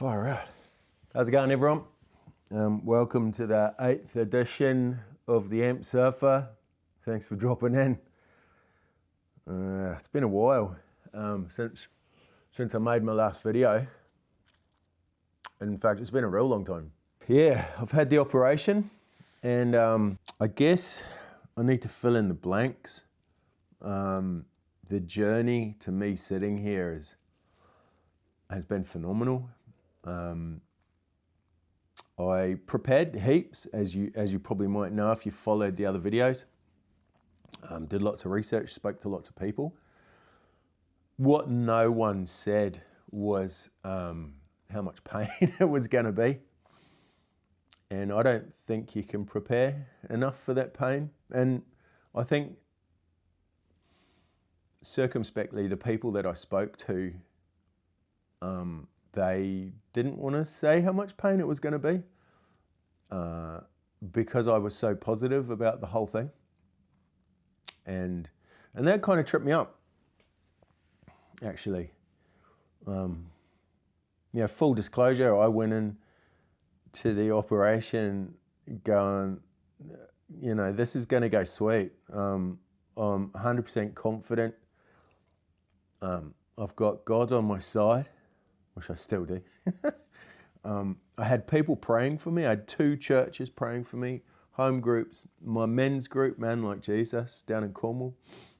Far out. How's it going, everyone? Welcome to the 8th edition of the Amp Surfer. Thanks for dropping in. It's been a while since I made my last video. In fact, it's been a real long time. Yeah, I've had the operation, and I guess I need to fill in the blanks. The journey to me sitting here has been phenomenal. I prepared heaps, as you probably might know if you followed the other videos. Did lots of research, spoke to lots of people. What no one said was how much pain it was going to be. And I don't think you can prepare enough for that pain. And I think circumspectly, the people that I spoke to, they didn't want to say how much pain it was going to be because I was so positive about the whole thing. And that kind of tripped me up, actually. Full disclosure, I went in to the operation going, this is going to go sweet. I'm 100% confident. I've got God on my side, which I still do. I had people praying for me. I had 2 churches praying for me, home groups, my men's group, Man Like Jesus, down in Cornwall.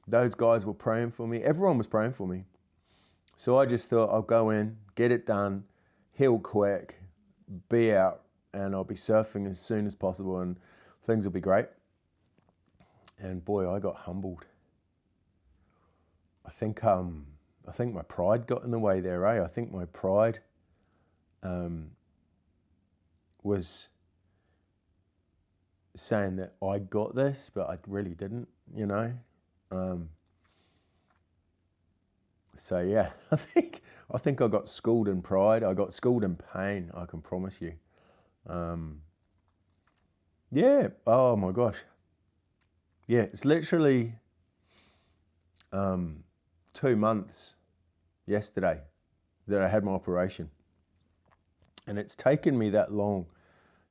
Those guys were praying for me. Everyone was praying for me. So I just thought I'll go in, get it done, heal quick, be out, and I'll be surfing as soon as possible and things will be great. And boy, I got humbled. I think my pride got in the way there, eh? I think my pride was saying that I got this, but I really didn't, So yeah, I think I got schooled in pride. I got schooled in pain, I can promise you. Yeah, oh my gosh. Yeah, it's literally 2 months yesterday that I had my operation. And it's taken me that long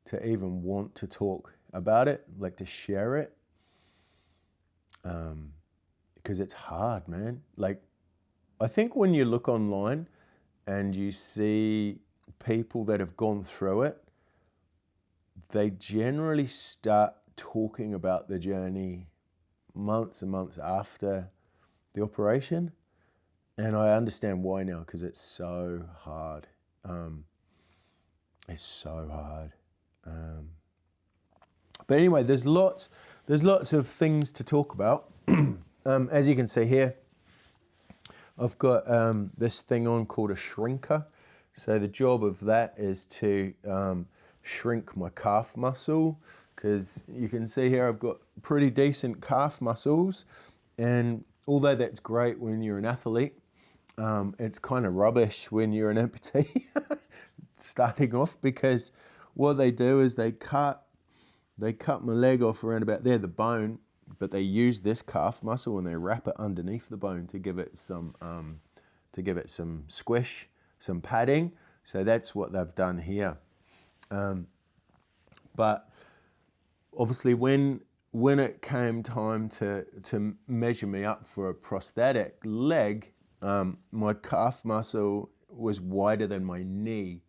to even want to talk about it, like to share it. Because it's hard, man. Like, I think when you look online and you see people that have gone through it, they generally start talking about the journey months and months after the operation. And I understand why now, because it's so hard. It's so hard. But anyway, there's lots of things to talk about. As you can see here, I've got this thing on called a shrinker. So the job of that is to shrink my calf muscle, because you can see here I've got pretty decent calf muscles. And although that's great when you're an athlete, it's kind of rubbish when you're an amputee starting off, because what they do is they cut my leg off around about there, the bone, but they use this calf muscle and they wrap it underneath the bone to give it some squish, some padding. So that's what they've done here. But obviously when it came time to measure me up for a prosthetic leg, my calf muscle was wider than my knee.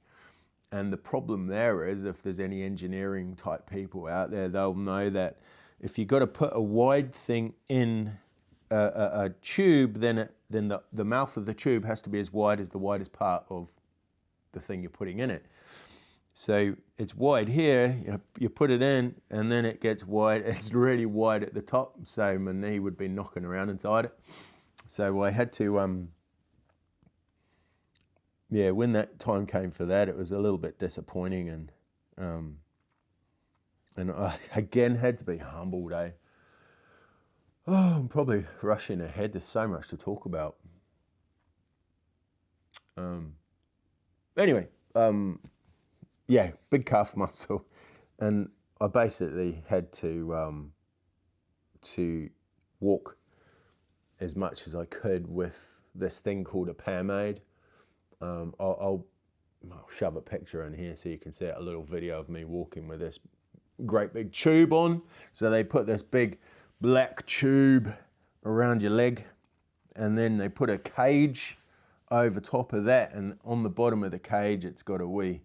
And the problem there is, if there's any engineering type people out there, they'll know that if you've got to put a wide thing in a tube, then the mouth of the tube has to be as wide as the widest part of the thing you're putting in it. So it's wide here, you put it in, and then it gets wide. It's really wide at the top, so my knee would be knocking around inside it. So I had to, when that time came for that, it was a little bit disappointing, and I again had to be humbled, eh? Oh, I'm probably rushing ahead. There's so much to talk about. Anyway, big calf muscle, and I basically had to walk as much as I could with this thing called a PAM aid. I'll I'll shove a picture in here so you can see a little video of me walking with this great big tube on. So they put this big black tube around your leg, and then they put a cage over top of that, and on the bottom of the cage it's got a wee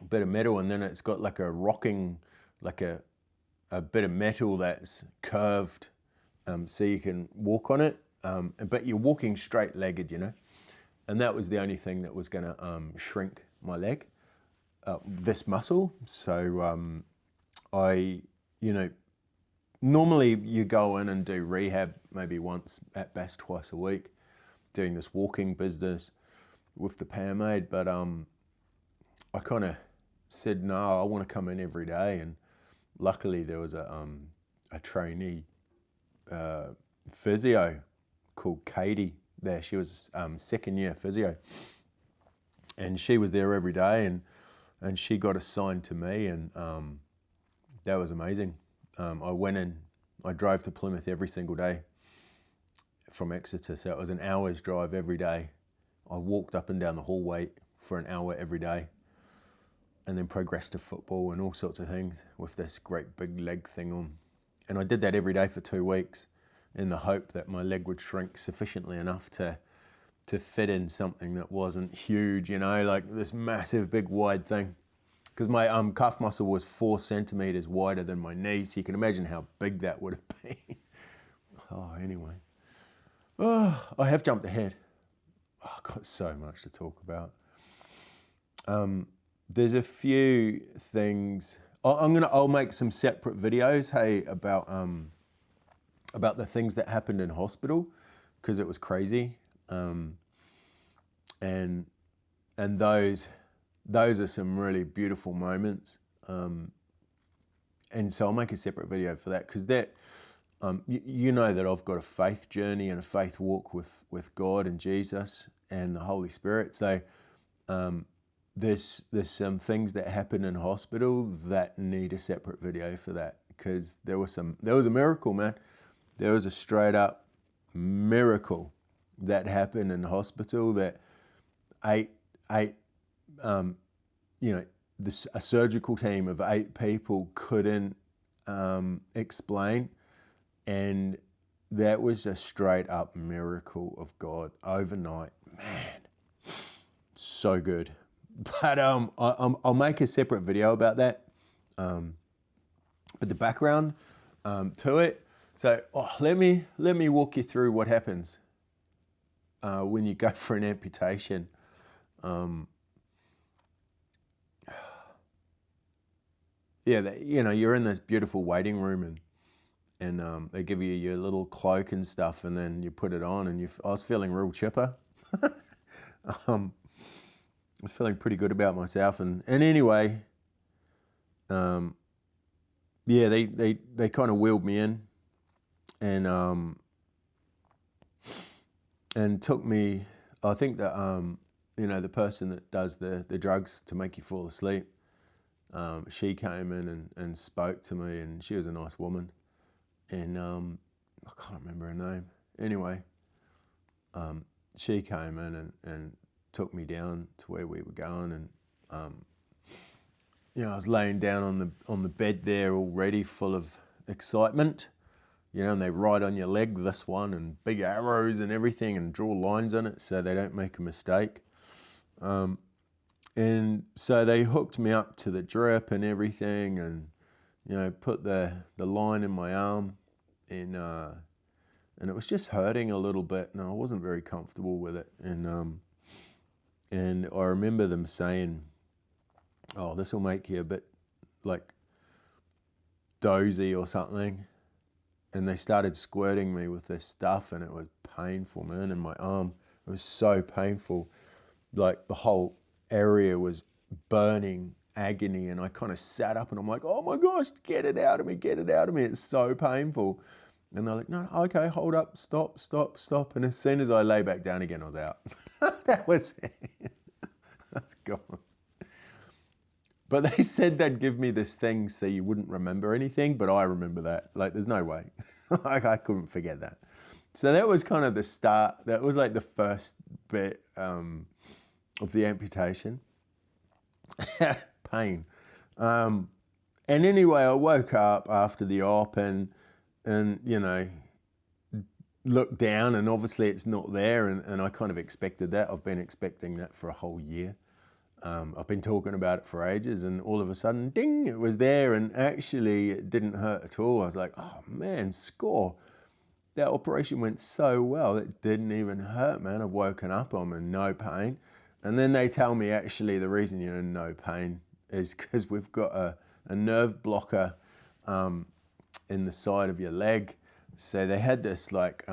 bit of metal, and then it's got like a rocking, like a bit of metal that's curved, so you can walk on it, but you're walking straight-legged, you know. And that was the only thing that was going to shrink my leg, this muscle. So normally you go in and do rehab maybe once, at best twice a week, doing this walking business with the PAM aid. But I kind of said, no, I want to come in every day. And luckily there was a trainee physio called Katie there. She was second year physio, and she was there every day, and she got assigned to me, and that was amazing. I went in, I drove to Plymouth every single day from Exeter, so it was an hour's drive every day. I walked up and down the hallway for an hour every day, and then progressed to football and all sorts of things with this great big leg thing on. And I did that every day for 2 weeks, in the hope that my leg would shrink sufficiently enough to fit in something that wasn't huge, you know, like this massive big wide thing. Because my calf muscle was 4 centimeters wider than my knee, so you can imagine how big that would have been. Oh, anyway. Oh, I have jumped ahead. Oh, I've got so much to talk about. There's a few things. I'll make some separate videos, hey, about the things that happened in hospital, because it was crazy, and those are some really beautiful moments, and so I'll make a separate video for that, because that you know that I've got a faith journey and a faith walk with God and Jesus and the Holy Spirit. So there's some things that happen in hospital that need a separate video for that, because there was a miracle, man. There was a straight up miracle that happened in the hospital that a surgical team of 8 people couldn't explain, and that was a straight up miracle of God overnight, man. So good. But I'll make a separate video about that. But the background to it. So let me walk you through what happens when you go for an amputation. You're in this beautiful waiting room, and they give you your little cloak and stuff, and then you put it on, and I was feeling real chipper. I was feeling pretty good about myself, and anyway, they kind of wheeled me in, and took me. I think that the person that does the drugs to make you fall asleep, she came in and spoke to me, and she was a nice woman, and I can't remember her name. Anyway, she came in and took me down to where we were going, and I was laying down on the bed there already, full of excitement, and they write on your leg, this one, and big arrows and everything, and draw lines on it so they don't make a mistake. And so they hooked me up to the drip and everything, and put the line in my arm, and it was just hurting a little bit, and I wasn't very comfortable with it, and I remember them saying, "Oh, this will make you a bit like dozy or something," and they started squirting me with this stuff, and it was painful, man, in my arm. It was so painful, like the whole area was burning agony, and I kind of sat up and I'm like, oh my gosh, get it out of me, it's so painful. And they're like, no, okay, hold up, stop. And as soon as I lay back down again, I was out. That was it. That's gone. But they said they'd give me this thing so you wouldn't remember anything, but I remember that. Like, there's no way. I couldn't forget that. So that was kind of the start. That was like the first bit of the amputation. Pain. And anyway, I woke up after the op and you know, looked down, and obviously it's not there, and I kind of expected that. I've been expecting that for a whole year. I've been talking about it for ages, and all of a sudden, ding, it was there, and actually it didn't hurt at all. I was like, oh man, score. That operation went so well, it didn't even hurt, man. I've woken up, I'm in no pain. And then they tell me actually the reason you're in no pain is because we've got a nerve blocker in the side of your leg. So they had this like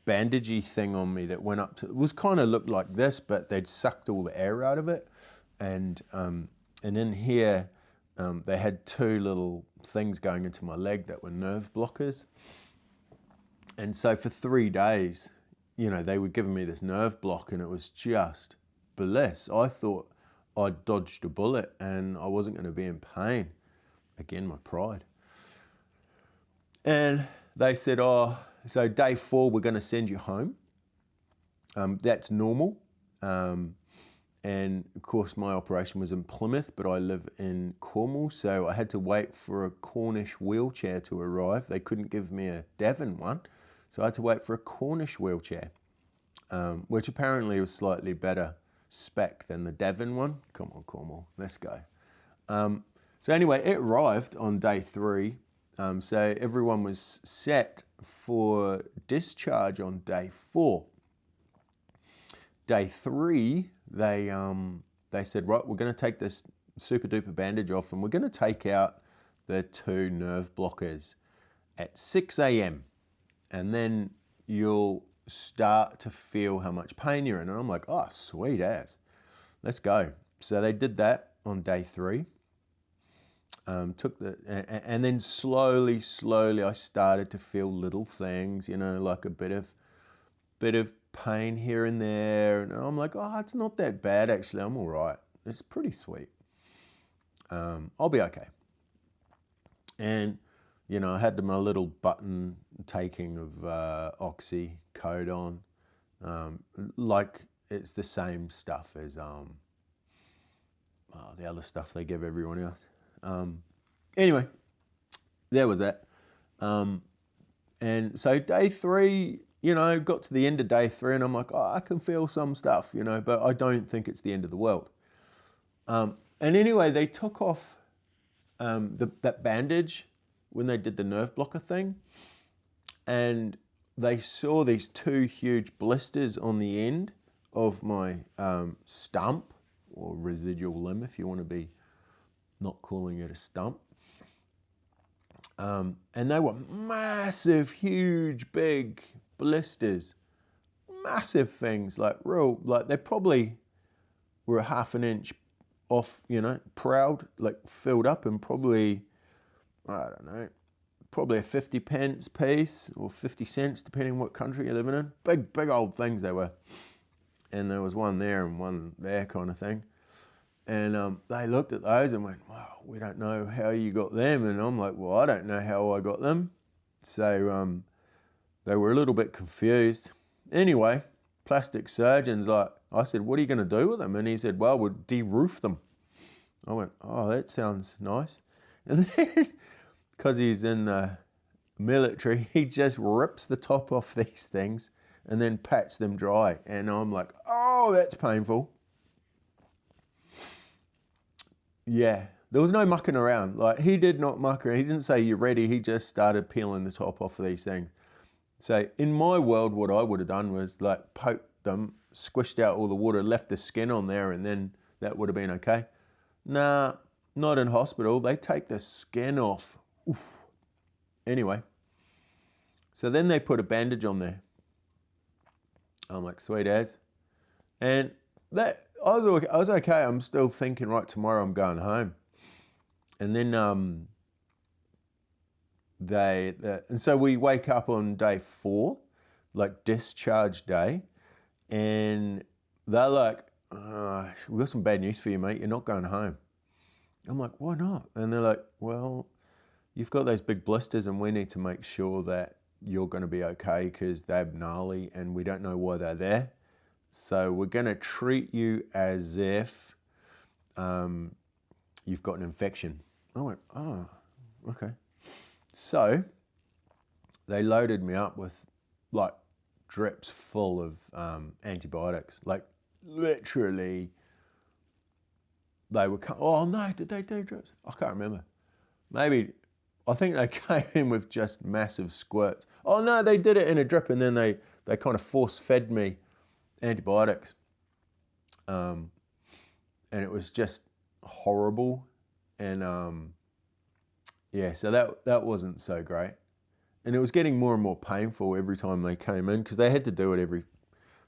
bandagey thing on me that went up to, it was kind of looked like this, but they'd sucked all the air out of it. And in here, they had two little things going into my leg that were nerve blockers. And so for 3 days, you know, they were giving me this nerve block, and it was just bliss. I thought I'd dodged a bullet and I wasn't going to be in pain. Again, my pride. And they said, oh, so day 4, we're going to send you home. That's normal. And of course, my operation was in Plymouth, but I live in Cornwall, so I had to wait for a Cornish wheelchair to arrive. They couldn't give me a Devon one, so I had to wait for a Cornish wheelchair, which apparently was slightly better spec than the Devon one. Come on, Cornwall, let's go. So anyway, it arrived on day 3, so everyone was set for discharge on day 4. Day 3, they said, right, we're going to take this super duper bandage off, and we're going to take out the 2 nerve blockers at 6 a.m. and then you'll start to feel how much pain you're in. And I'm like, oh, sweet ass, let's go. So they did that on day 3. And then slowly I started to feel little things, you know, like a bit of pain here and there, and I'm like, oh, it's not that bad actually. I'm all right. It's pretty sweet. I'll be okay. And you know, I had my little button taking of oxycodone, like it's the same stuff as the other stuff they give everyone else. Anyway, there was that. And so day 3, you know, got to the end of day 3, and I'm like, oh, I can feel some stuff, you know, but I don't think it's the end of the world. And anyway, they took off that bandage when they did the nerve blocker thing, and they saw these 2 huge blisters on the end of my stump, or residual limb, if you want to be not calling it a stump. And they were massive, huge, big blisters, massive things, like real, like they probably were a half an inch off, you know, proud, like filled up, and probably, I don't know, probably a 50 pence piece or 50 cents, depending what country you're living in. Big old things they were. And there was one there and one there kind of thing. And they looked at those and went, wow, we don't know how you got them. And I'm like, well, I don't know how I got them. So they were a little bit confused. Anyway, plastic surgeons, like, I said, what are you going to do with them? And he said, well, we'll de-roof them. I went, oh, that sounds nice. And then, because he's in the military, he just rips the top off these things and then pats them dry. And I'm like, oh, that's painful. Yeah, there was no mucking around. Like, he did not muck around. He didn't say, you're ready. He just started peeling the top off of these things. So in my world, what I would have done was like poked them, squished out all the water, left the skin on there, and then that would have been okay. Nah, not in hospital. They take the skin off. Oof. Anyway, so then they put a bandage on there. I'm like, sweet as. And that, I was okay. I'm still thinking, right, tomorrow I'm going home. And then and so we wake up on day 4, like discharge day, and they're like, we've got some bad news for you, mate. You're not going home. I'm like, why not? And they're like, well, you've got those big blisters, and we need to make sure that you're going to be okay because they're gnarly and we don't know why they're there. So we're going to treat you as if you've got an infection. I went, oh, okay. So they loaded me up with like drips full of antibiotics. Like literally, they were, oh no, did they do drips? I can't remember. Maybe, I think they came in with just massive squirts. Oh no, they did it in a drip and then they kind of force fed me antibiotics. And it was just horrible. And yeah, so that wasn't so great. And it was getting more and more painful every time they came in because they had to do it every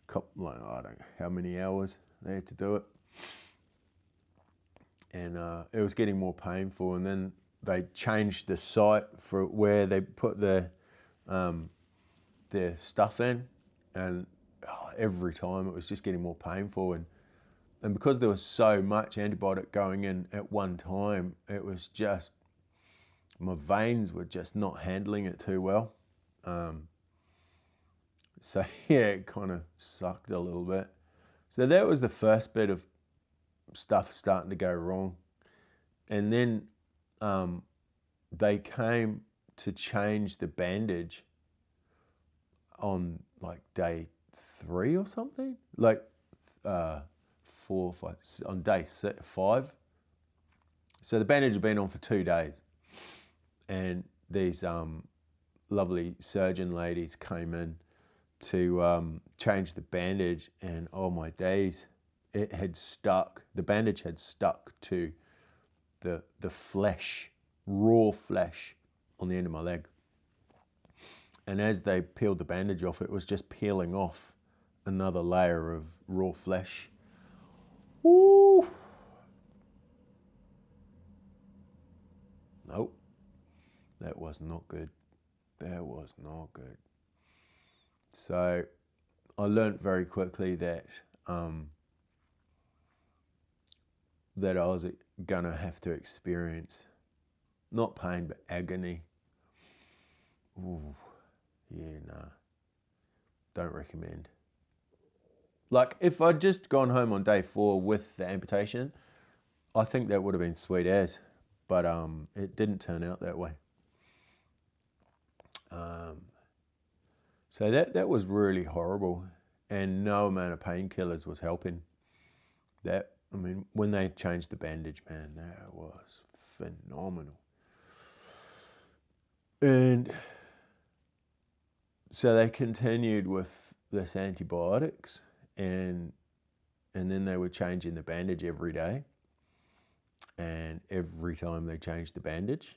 couple, like, I don't know how many hours they had to do it. And it was getting more painful. And then they changed the site for where they put their stuff in. And every time it was just getting more painful. And because there was so much antibiotic going in at one time, it was just, my veins were just not handling it too well. So yeah, it kind of sucked a little bit. So that was the first bit of stuff starting to go wrong. And then they came to change the bandage on like day 3 or something, like 4 or 5, on day 5. So the bandage had been on for 2 days. And these lovely surgeon ladies came in to change the bandage, and oh my days, it had stuck. The bandage had stuck to the flesh, raw flesh on the end of my leg. And as they peeled the bandage off, it was just peeling off another layer of raw flesh. Ooh. Nope. That was not good. That was not good. So I learned very quickly that that I was gonna have to experience not pain but agony. Ooh, yeah, nah. Don't recommend. Like if I'd just gone home on day 4 with the amputation, I think that would have been sweet as, but it didn't turn out that way. So that was really horrible, and no amount of painkillers was helping. That, I mean, when they changed the bandage, man, that was phenomenal. And so they continued with this antibiotics, and then they were changing the bandage every day. And every time they changed the bandage,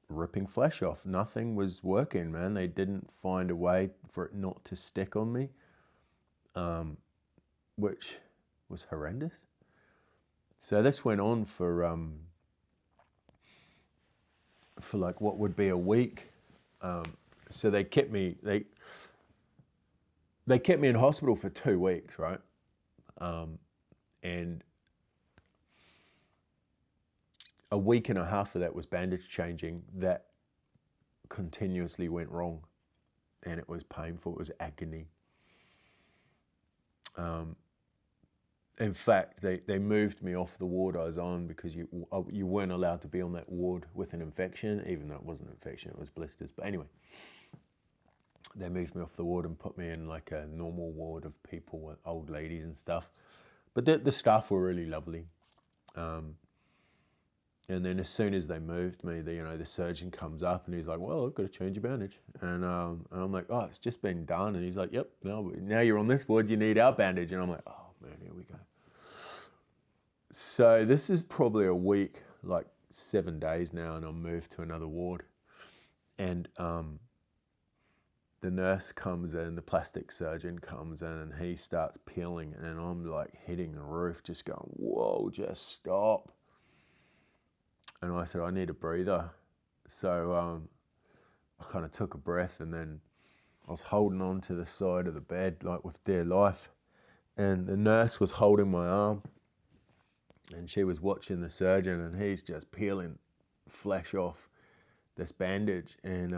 ripping flesh off. Nothing was working, man. They didn't find a way for it not to stick on me, which was horrendous. So this went on for like what would be a week. So they kept me in hospital for 2 weeks, right? And a week and a half of that was bandage changing that continuously went wrong, and it was painful. It was agony. In fact, they moved me off the ward I was on because you weren't allowed to be on that ward with an infection, even though it wasn't an infection, it was blisters. But anyway, they moved me off the ward and put me in like a normal ward of people, with old ladies and stuff. But the staff were really lovely. And then as soon as they moved me, the surgeon comes up and he's like, well, I've got to change your bandage. And I'm like, oh, it's just been done. And he's like, yep, now you're on this ward, you need our bandage. And I'm like, oh man, here we go. So this is probably a week, like 7 days now, and I'm moved to another ward. And the nurse comes in, the plastic surgeon comes in, and he starts peeling, and I'm like hitting the roof, just going, whoa, just stop. And I said, I need a breather. So I kind of took a breath, and then I was holding on to the side of the bed, like with dear life. And the nurse was holding my arm, and she was watching the surgeon, and he's just peeling flesh off this bandage. And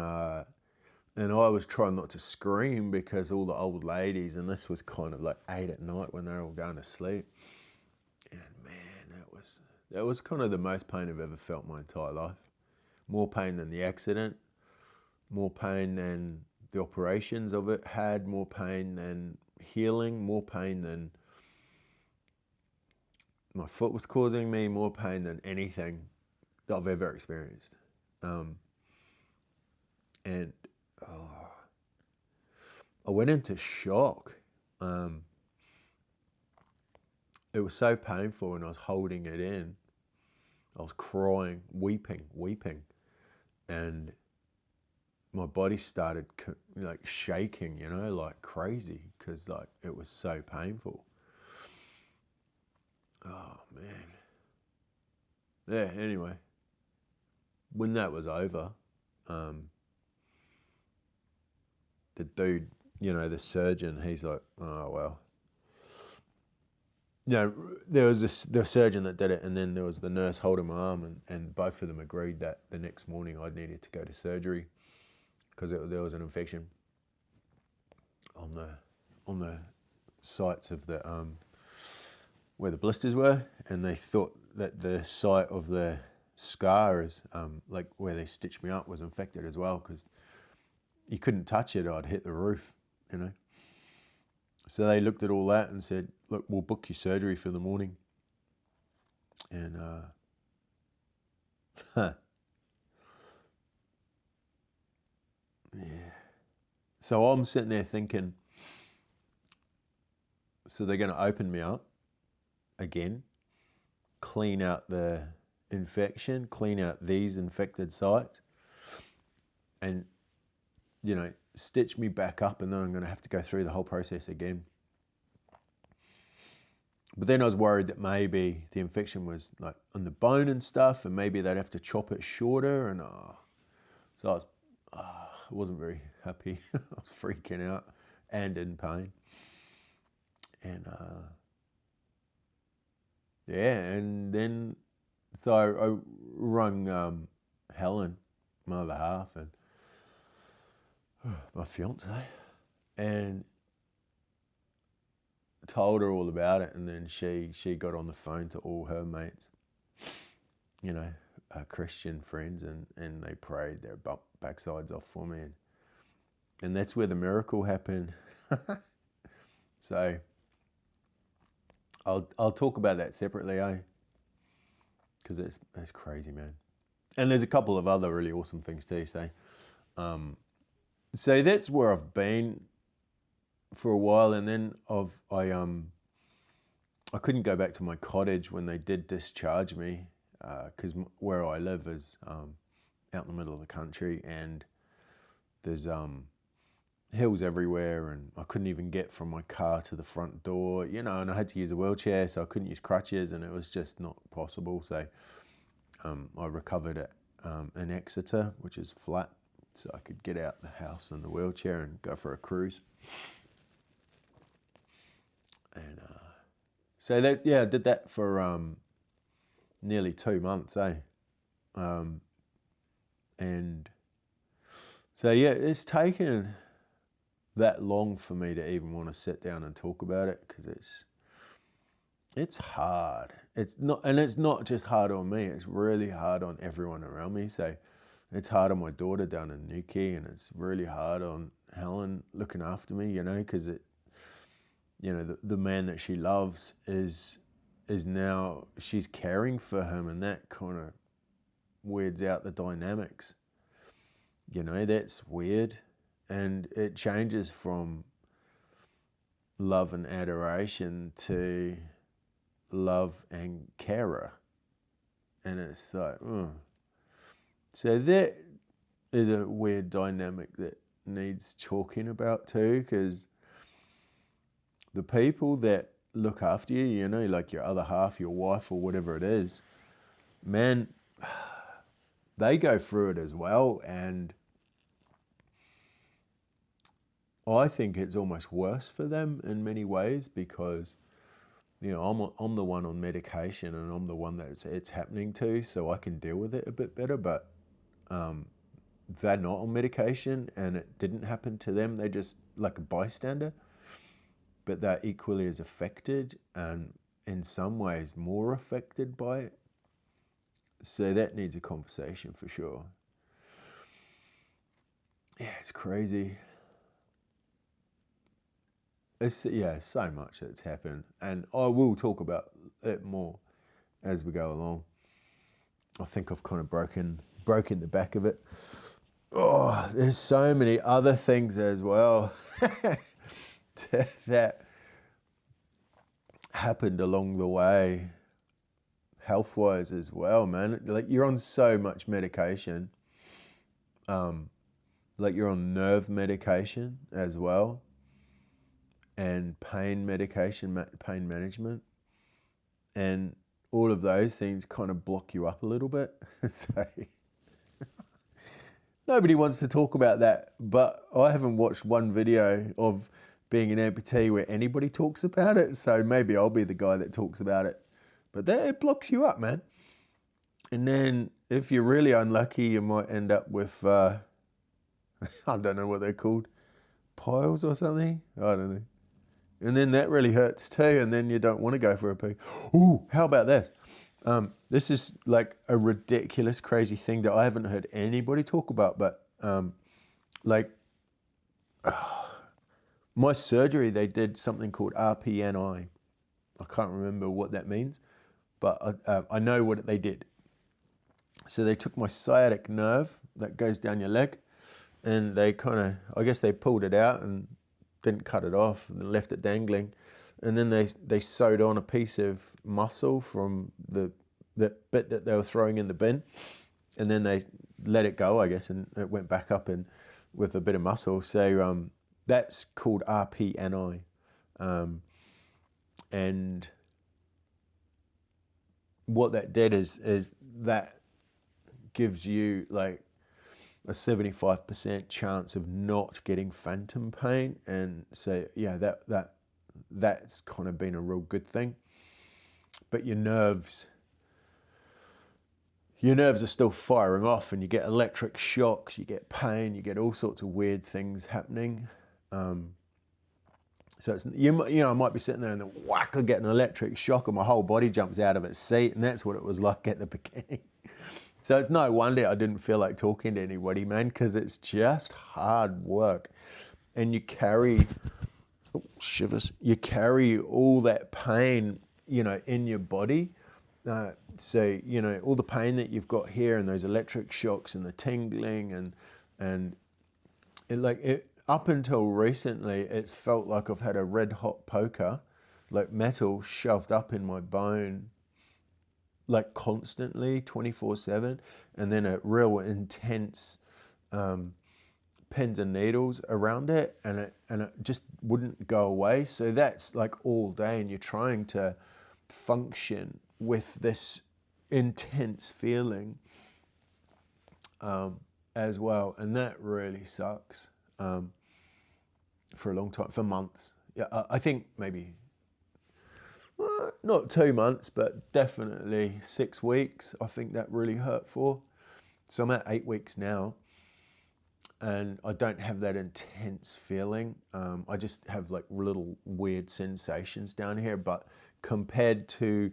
And I was trying not to scream because all the old ladies, and this was kind of like 8 at night when they're all going to sleep. And man, that was kind of the most pain I've ever felt my entire life. More pain than the accident, more pain than the operations of it had, more pain than healing, more pain than my foot was causing me, more pain than anything that I've ever experienced. And I went into shock. It was so painful, and I was holding it in. I was crying, weeping, and my body started like shaking, like crazy, because like it was so painful. Oh man. Yeah. Anyway, when that was over, the dude, the surgeon, he's like, oh well. There was the surgeon that did it, and then there was the nurse holding my arm, and both of them agreed that the next morning I needed to go to surgery because there was an infection on the sites of the where the blisters were, and they thought that the site of the scar is like where they stitched me up was infected as well, because you couldn't touch it. I'd hit the roof, So they looked at all that and said, look, we'll book your surgery for the morning. And yeah. So I'm sitting there thinking, so they're going to open me up again, clean out the infection, clean out these infected sites, and, stitch me back up, and then I'm going to have to go through the whole process again. But then I was worried that maybe the infection was like on the bone and stuff, and maybe they'd have to chop it shorter, and so I wasn't very happy. I was freaking out and in pain. And and then so I rung Helen, my other half, and my fiance, and told her all about it. And then she got on the phone to all her mates, Christian friends, and they prayed their backsides off for me, and that's where the miracle happened. So I'll talk about that separately, because that's crazy, man. And there's a couple of other really awesome things too. So that's where I've been for a while, and then I couldn't go back to my cottage when they did discharge me, because where I live is out in the middle of the country, and there's hills everywhere, and I couldn't even get from my car to the front door, and I had to use a wheelchair, so I couldn't use crutches, and it was just not possible. So I recovered at in Exeter, which is flat, so I could get out the house in the wheelchair and go for a cruise. And so that, I did that for nearly 2 months, and so it's taken that long for me to even want to sit down and talk about it, because it's hard. It's not just hard on me, it's really hard on everyone around me. So it's hard on my daughter down in Newquay, and it's really hard on Helen looking after me, because the man that she loves is now, she's caring for him, and that kind of weirds out the dynamics. That's weird. And it changes from love and adoration to love and carer. And it's like, So that is a weird dynamic that needs talking about too, because the people that look after you, like your other half, your wife, or whatever it is, man, they go through it as well. And I think it's almost worse for them in many ways, because I'm the one on medication, and I'm the one that it's happening to, so I can deal with it a bit better. But they're not on medication and it didn't happen to them. They're just like a bystander, but they're equally as affected and in some ways more affected by it. So that needs a conversation for sure. Yeah, it's crazy. It's so much that's happened, and I will talk about it more as we go along. I think I've kind of broken the back of it. Oh, there's so many other things as well that happened along the way, health-wise as well, man. Like you're on so much medication, like you're on nerve medication as well, and pain medication, pain management, and all of those things kind of block you up a little bit. So nobody wants to talk about that, but I haven't watched one video of being an amputee where anybody talks about it, so maybe I'll be the guy that talks about it. But that, it blocks you up, man. And then if you're really unlucky, you might end up with, I don't know what they're called, piles or something? I don't know. And then that really hurts too, and then you don't want to go for a pee. Ooh, how about this? This is like a ridiculous, crazy thing that I haven't heard anybody talk about, but my surgery, they did something called RPNI. I can't remember what that means, but I know what they did. So they took my sciatic nerve that goes down your leg, and they kind of, I guess they pulled it out and didn't cut it off and left it dangling. And then they sewed on a piece of muscle from the bit that they were throwing in the bin. And then they let it go, I guess, and it went back up and with a bit of muscle. So that's called RPNI. And what that did is that gives you like a 75% chance of not getting phantom pain. And so, yeah, that's kind of been a real good thing. But your nerves are still firing off, and you get electric shocks, you get pain, you get all sorts of weird things happening. So it's, I might be sitting there and then whack, I get an electric shock and my whole body jumps out of its seat, and that's what it was like at the beginning. So it's no wonder I didn't feel like talking to anybody, man, because it's just hard work. And you carry, shivers, you carry all that pain, in your body. So, all the pain that you've got here and those electric shocks and the tingling and up until recently, it's felt like I've had a red hot poker, like metal shoved up in my bone, like constantly 24/7, and then a real intense pins and needles around it, and it just wouldn't go away. So that's like all day, and you're trying to function with this intense feeling as well, and that really sucks for a long time, for months. Yeah, I think maybe not 2 months, but definitely 6 weeks. I think that really hurt for. So I'm at 8 weeks now, and I don't have that intense feeling. I just have like little weird sensations down here, but compared to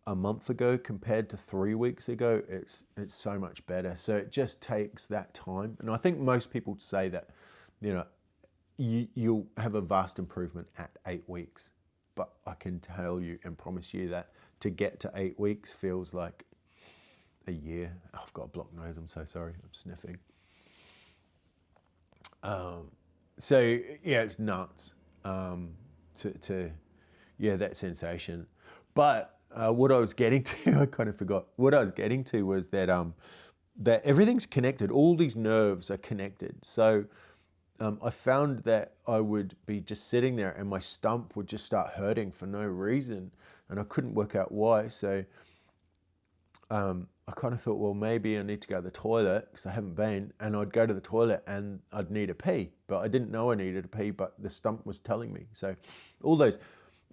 a month ago, compared to 3 weeks ago, it's so much better. So it just takes that time. And I think most people say that, you'll have a vast improvement at 8 weeks. But I can tell you and promise you that to get to 8 weeks feels like a year. Oh, I've got a blocked nose, I'm so sorry, I'm sniffing. So yeah, it's nuts that sensation. But what I was getting to, I kind of forgot. What I was getting to was that that everything's connected. All these nerves are connected. So I found that I would be just sitting there and my stump would just start hurting for no reason, and I couldn't work out why. So I kind of thought, well, maybe I need to go to the toilet because I haven't been, and I'd go to the toilet and I'd need a pee, but I didn't know I needed a pee, but the stump was telling me. So all those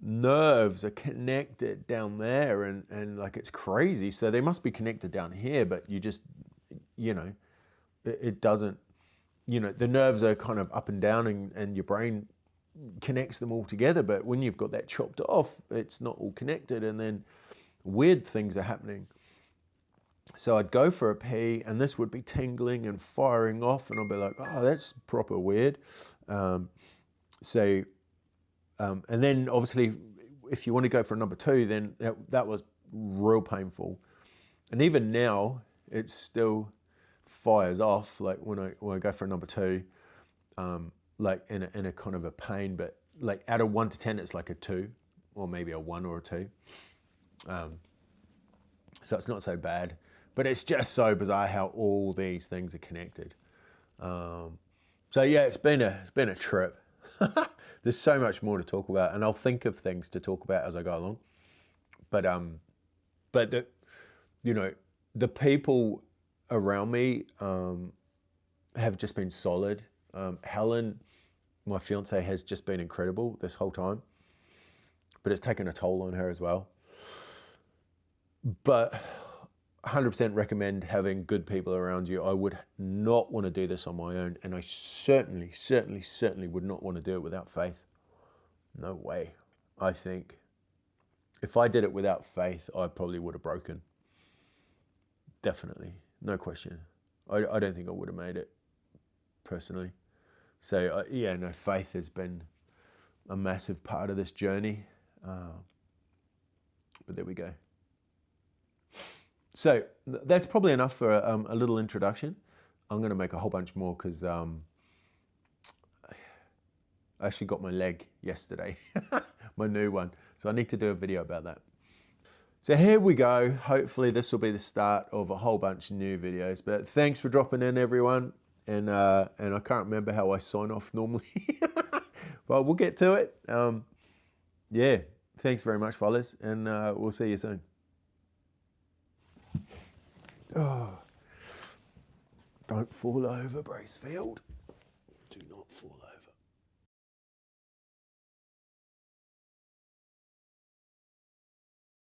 nerves are connected down there, and like it's crazy. So they must be connected down here, but you just, it doesn't, the nerves are kind of up and down, and your brain connects them all together. But when you've got that chopped off, it's not all connected, and then weird things are happening. So I'd go for a pee, and this would be tingling and firing off, and I'd be like, oh, that's proper weird. And then obviously, if you want to go for a number two, then that was real painful. And even now, it still fires off. Like when I go for a number two, like in a kind of a pain, but like out of 1 to 10, it's like a 2, or maybe a 1 or a 2. So it's not so bad, but it's just so bizarre how all these things are connected. So yeah, it's been a trip. There's so much more to talk about, and I'll think of things to talk about as I go along. But the people around me have just been solid. Helen, my fiance, has just been incredible this whole time, but it's taken a toll on her as well. But 100% recommend having good people around you. I would not want to do this on my own, and I certainly would not want to do it without faith. No way. I think if I did it without faith, I probably would have broken. Definitely, no question. I don't think I would have made it, personally. So yeah, no, faith has been a massive part of this journey. But there we go. So that's probably enough for a little introduction. I'm going to make a whole bunch more because I actually got my leg yesterday, my new one. So I need to do a video about that. So here we go. Hopefully this will be the start of a whole bunch of new videos. But thanks for dropping in, everyone. And I can't remember how I sign off normally. But we'll get to it. Yeah, thanks very much, fellas. And we'll see you soon. Oh, don't fall over, Bracefield. Do not fall over.